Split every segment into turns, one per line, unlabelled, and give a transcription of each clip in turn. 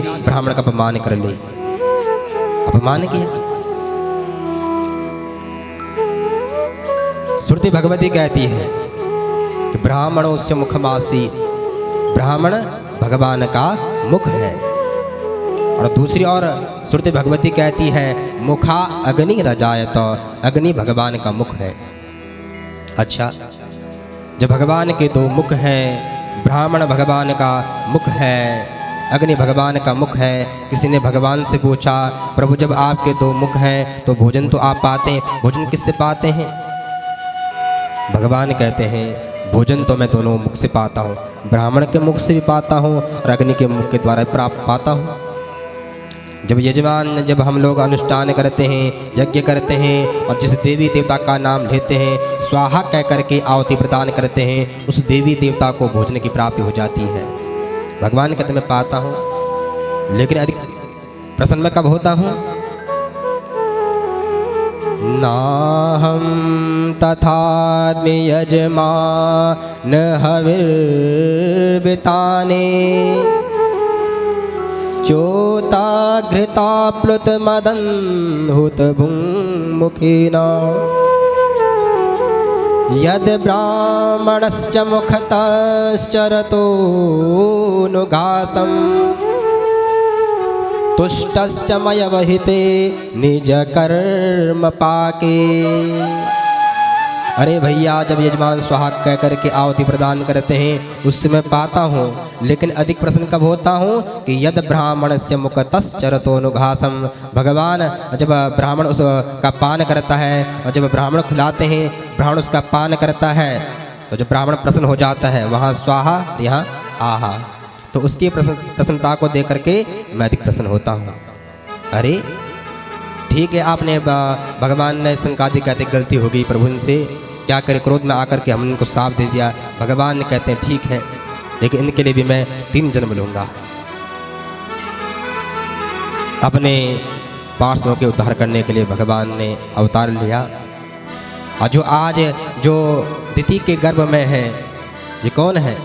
ब्राह्मण का अपमान कर ले, अपमान किया। श्रुति भगवती कहती है कि ब्राह्मणों से मुखमासी, ब्राह्मण भगवान का मुख है। और दूसरी ओर श्रुति भगवती कहती है मुखा अग्नि रजायत, अग्नि भगवान का मुख है। अच्छा, जब भगवान के दो मुख हैं, ब्राह्मण भगवान का मुख है, अग्नि भगवान का मुख है। किसी ने भगवान से पूछा प्रभु जब आपके दो मुख हैं तो भोजन तो आप पाते हैं, भोजन किससे पाते हैं? भगवान कहते हैं भोजन तो मैं दोनों मुख से पाता हूँ, ब्राह्मण के मुख से भी पाता हूँ और अग्नि के मुख के द्वारा प्राप्त पाता हूँ। जब यजमान, जब हम लोग अनुष्ठान करते हैं, यज्ञ करते हैं और जिस देवी देवता का नाम लेते हैं, स्वाहा कह करके आहुति प्रदान करते हैं, उस देवी देवता को भोजन की प्राप्ति हो जाती है। भगवान कहते मैं पाता हूँ, लेकिन अधिक प्रसन्न मैं कब होता हूँ? नाहं तथास्मि यजमान हविर्विताने चोताघृता प्लुत मदन्हुत भुङ्मुखिना यद ब्राह्मणश्च मुखतश्चरतो नुघासम् तुष्टश्च मयवहिते निज कर्म पाके। अरे भैया, जब यजमान स्वाहा कह करके आहुति प्रदान करते हैं उस समय पाता हूँ, लेकिन अधिक प्रसन्न कब होता हूँ कि यद ब्राह्मण से मुखतश्चरतो नुघासम। भगवान जब ब्राह्मण उसका पान करता है और जब ब्राह्मण खिलाते हैं, ब्राह्मण उसका पान करता है, तो जब ब्राह्मण प्रसन्न हो जाता है, वहाँ स्वाहा यहाँ आहा, तो उसकी प्रसन्नता को देख करके मैं अधिक प्रसन्न होता हूँ। अरे ठीक है, आपने भगवान ने संकादी कहते गलती हो गई प्रभु से, क्या करे, क्रोध में आकर के हमने इनको साफ दे दिया। भगवान ने कहते हैं ठीक है, लेकिन इनके लिए भी मैं 3 जन्म लूँगा। अपने पार्षदों के उद्धार करने के लिए भगवान ने अवतार लिया। और जो आज जो दिति के गर्भ में है, ये कौन है?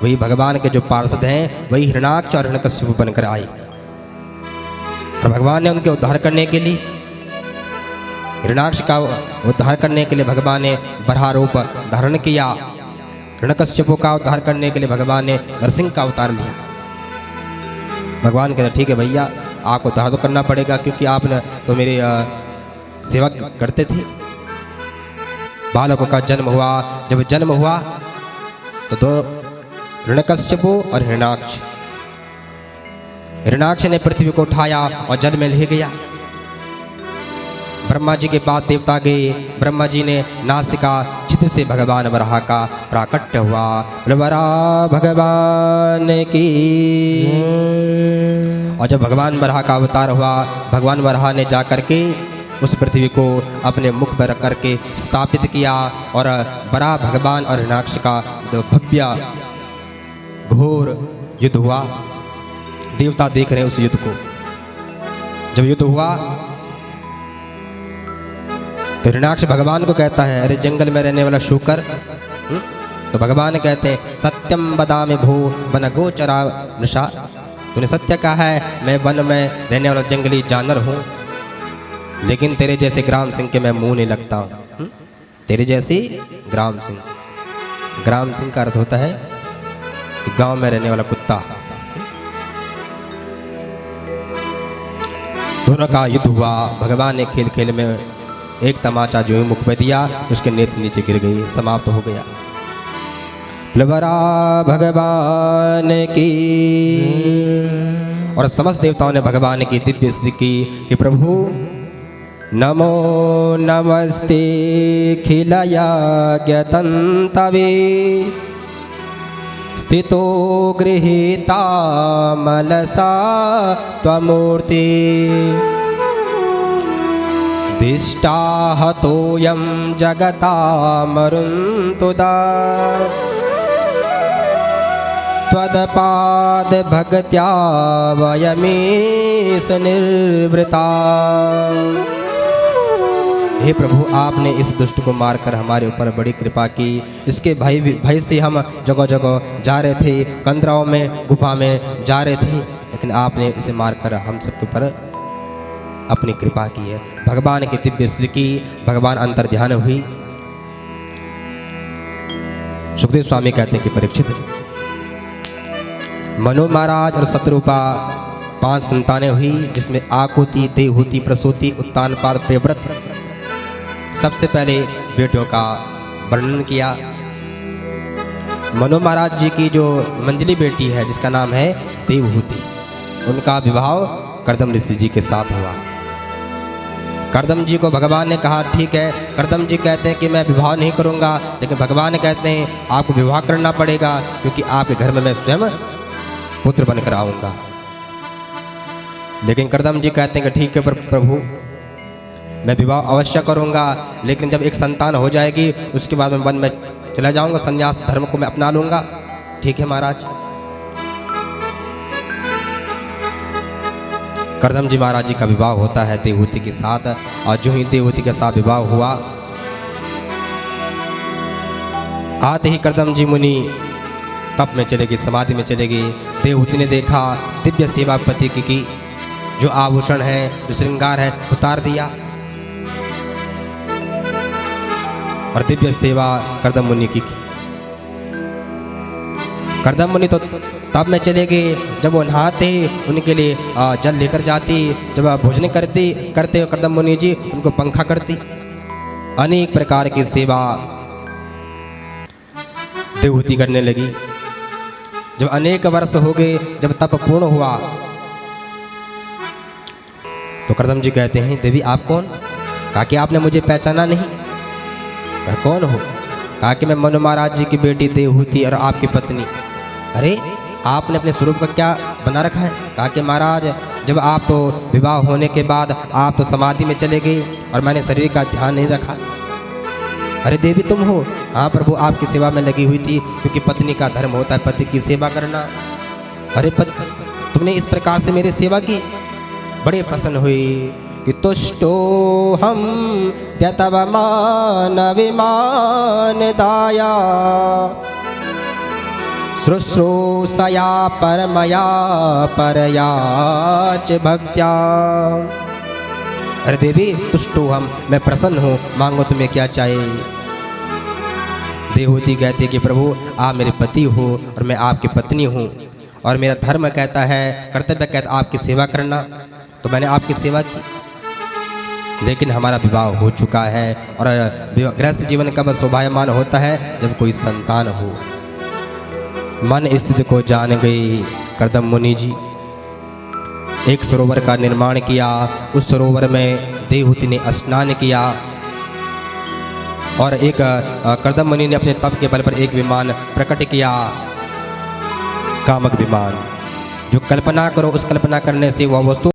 वही भगवान के जो पार्षद हैं, वही हिरण्याक्ष और हिरण्यकशिपु बनकर आए। और भगवान ने उनके उद्धार करने के लिए, हिरण्याक्ष का उद्धार करने के लिए भगवान ने बराह रूप धारण किया, हिरण्यकशिपु का उद्धार करने के लिए भगवान ने नरसिंह का अवतार लिया। भगवान कहते ठीक है भैया, आपको उद्धार तो करना पड़ेगा, क्योंकि आपने तो मेरे सेवा करते थे। बालकों का जन्म हुआ, जब जन्म हुआ तो दो हिरण्यकशिपु और हिरण्याक्ष, हिरण्याक्ष ने पृथ्वी को उठाया और जल में ले गया। ब्रह्मा जी के पास देवता गए, ब्रह्मा जी ने नासिका छिद्र से भगवान वराह का प्राकट्य हुआ। वराह भगवान की। और जब भगवान वराह का अवतार हुआ, भगवान वराह ने जा करके उस पृथ्वी को अपने मुख पर रख करके स्थापित किया और वराह भगवान और हिरण्याक्ष का भव्य घोर युद्ध हुआ। देवता देख रहे हैं उस युद्ध को। जब युद्ध हुआ तो हिरण्याक्ष भगवान को कहता है अरे जंगल में रहने वाला शूकर। तो भगवान कहते हैं सत्यम बदामि भो वन गोचरा नृषा, तूने सत्य कहा है, मैं वन में रहने वाला जंगली जानवर हूँ, लेकिन तेरे जैसे ग्राम सिंह के मैं मुंह नहीं लगता हूँ। तेरे जैसे ग्राम सिंह, ग्राम सिंह का अर्थ होता है गांव में रहने वाला कुत्ता। दोनों का युद्ध हुआ। भगवान ने खेल खेल में एक तमाचा जो मुख में दिया, उसके नेत्र नीचे गिर गई, समाप्त हो गया। वराह भगवान की। और समस्त देवताओं ने भगवान की दिव्य स्तुति की कि प्रभु नमो नमस्ते खिलया ज्ञतंतवे स्थितो गृहीता मलसा त्वमूर्ति दिष्टा हतोयं जगता मरुन्तुदा त्वदपाद भक्त्या वयमेष निर्वृता। हे प्रभु, आपने इस दुष्ट को मारकर हमारे ऊपर बड़ी कृपा की। इसके भय से हम जगह जगह जा रहे थे, कंदराओं में गुफा में जा रहे थे, लेकिन आपने इसे मारकर हम सबके ऊपर अपनी कृपा की है। भगवान की दिव्य स्तुति की, भगवान अंतर ध्यान हुई। सुखदेव स्वामी कहते हैं कि परीक्षित, मनु महाराज और शत्रुपा 5 संतानें हुई, जिसमें आकुति, देवहूति, प्रसूति, उत्तानपाद, प्रियव्रत। सबसे पहले बेटियों का वर्णन किया। मनु महाराज जी की जो मंजली बेटी है जिसका नाम है देवहूति, उनका विवाह कर्दम ऋषि जी के साथ हुआ। कर्दम जी को भगवान ने कहा ठीक है। कर्दम जी कहते हैं कि मैं विवाह नहीं करूंगा, लेकिन भगवान कहते हैं आपको विवाह करना पड़ेगा, क्योंकि आपके घर में मैं स्वयं पुत्र बनकर आऊंगा। लेकिन कर्दम जी कहते हैं कि ठीक है प्रभु, मैं विवाह अवश्य करूंगा, लेकिन जब एक संतान हो जाएगी उसके बाद मैं वन में चला जाऊंगा, संन्यास धर्म को मैं अपना लूंगा। ठीक है महाराज। कर्दम जी महाराज जी का विवाह होता है देवहूति के साथ, और जो ही देवहूति के साथ विवाह हुआ, आते ही कर्दम जी मुनि तप में चले गए, समाधि में चले गए। देवहूति ने देखा, दिव्य सेवा पति की जो आभूषण है, जो श्रृंगार है, उतार दिया और दिव्य सेवा कर्दम मुनि की। कर्दम मुनि तो तब में चले गए, जब वो नहाते उनके लिए जल लेकर जाती, जब भोजन करते कर्दम मुनि जी उनको पंखा करती। अनेक प्रकार की सेवा देवहूति करने लगी। जब अनेक वर्ष हो गए, जब तप पूर्ण हुआ, तो कर्दम जी कहते हैं देवी आप कौन? कहा कि आपने मुझे पहचाना नहीं। कहा कौन हो? कहा कि मैं मनु महाराज जी की बेटी देवहूति और आपकी पत्नी। अरे आपने अपने स्वरूप का क्या बना रखा है? कहा कि महाराज जब आप तो विवाह होने के बाद आप तो समाधि में चले गए और मैंने शरीर का ध्यान नहीं रखा। अरे देवी तुम हो? हाँ प्रभु, आपकी सेवा में लगी हुई थी, क्योंकि पत्नी का धर्म होता है पति की सेवा करना। अरे तुमने इस प्रकार से मेरी सेवा की? बड़े प्रसन्न हुई कि तुष्टो हम त्यतव मान विमान दाया शुश्रूषया परमया परयाच भक्त्या। अरे देवी तुष्टो हम, मैं प्रसन्न हूँ, मांगो तुम्हें क्या चाहिए। देवहूति कहती कि प्रभु आप मेरे पति हो और मैं आपकी पत्नी हूँ, और मेरा धर्म कहता है, कर्तव्य कहता है आपकी सेवा करना, तो मैंने आपकी सेवा की। लेकिन हमारा विवाह हो चुका है, और गृहस्थ जीवन कब शोभायमान होता है? जब कोई संतान हो। मन स्थिति को जान गई कर्दम मुनि जी, एक सरोवर का निर्माण किया। उस सरोवर में देवहूति ने स्नान किया, और एक कर्दम मुनि ने अपने तप के बल पर एक विमान प्रकट किया, कामक विमान। जो कल्पना करो, उस कल्पना करने से वह वस्तु